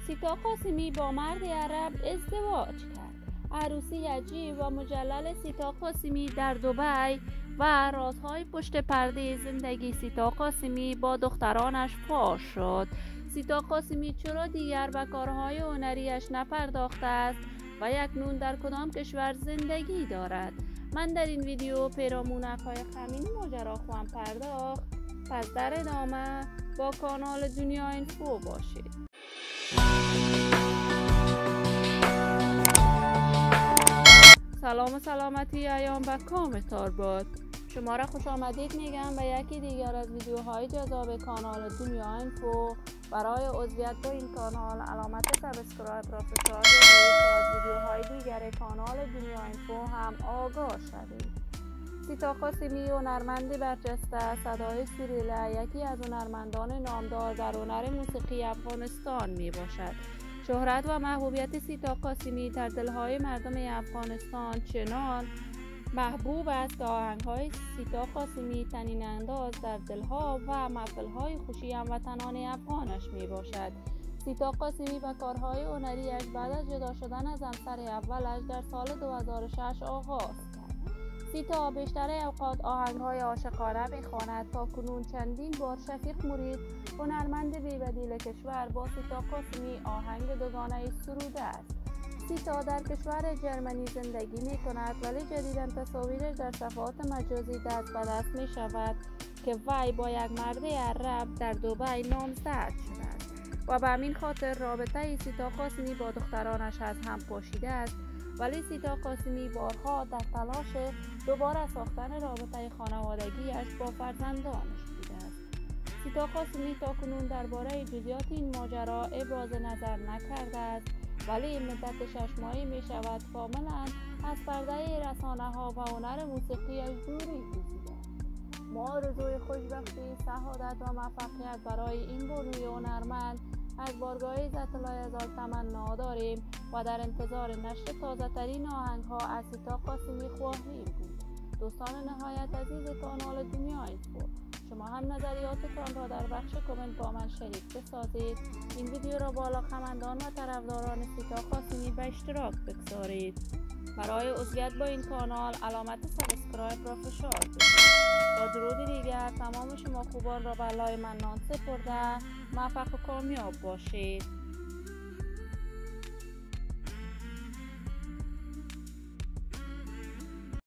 سیتا قاسمی با مرد عرب ازدواج کرد. عروسی عجیب و مجلل سیتا قاسمی در دبی و رازهای پشت پرده زندگی سیتا قاسمی با دخترانش فاش شد. سیتا قاسمی چرا دیگر به کارهای هنریش نپرداخته است و اکنون در کدام کشور زندگی دارد؟ من در این ویدیو پیرامونک‌های خمینی ماجرا خواهم پرداخت. پس در ادامه با کانال دنیا اینفو باشید. سلام و سلامتی ایام به کامتار باد. شما را خوش آمدید میگم به یکی دیگر از ویدیوهای جذاب کانال دنیا اینفو. برای عضویت با این کانال علامت سابسکرایب را فشار بدید تا از ویدیوهای دیگر کانال دنیا اینفو هم آگاه شوید. سیتا قاسمی هنرمند برجسته صدای سوریله یکی از هنرمندان نامدار در هنر موسیقی افغانستان می باشد. شهرت و محبوبیت سیتا قاسمی در دلهای مردم افغانستان چنان محبوب است که آهنگهای سیتا قاسمی طنین انداز در دلها و محفلهای خوشی هموطنان افغانش می باشد. سیتا قاسمی و کارهای هنریش بعد از جدا شدن از همسر اولش در سال 2006 آغاز کرد. سیتا بیشتر اوقات آهنگهای عاشقانه می‌خواند. تا کنون چندین بار شفیق مرید هنرمند بی‌بدیل کشور با سیتا قاسمی آهنگ دوگانه سروده است. سیتا در کشور جرمنی زندگی می‌کند ولی جدیداً تصاویرش در صفحات مجازی دست به دست می‌شود که وی با یک مرد عرب در دبی نامزد شده است و به همین خاطر رابطه سیتا قاسمی با دخترانش از هم پاشیده است. ولی سیتا قاسمی بارها در تلاش دوباره ساختن رابطه خانوادگیش با فرزندانش بوده است. سیتا قاسمی تاکنون درباره جزئیات این ماجرا ابراز نظر نکرده است، ولی مدت 6 ماهی می شود کاملا از پرده رسانه‌ها و هنر موسیقیش دوری گزیده است. ما آرزوی خوشبختی، سعادت و موفقیت برای این بانوی هنرمند از بارگاه عزت الله تمنا داریم و در انتظار نشر تازه ترین آهنگ ها از سیتا قاسمی خواهیم بود. دوستان نهایت عزیز کانال دنیا اینفو، شما هم نظریاتتان را در بخش کامنت با من شریک بسازید. این ویدیو را با علاقه‌مندان و طرفداران سیتا قاسمی به اشتراک بگذارید. برای عضویت با این کانال علامت سابسکرایب را فشار بدید. تا درود دیگر تمام شما خوبان را به الله منان سپرده موفق و کامیاب باشید.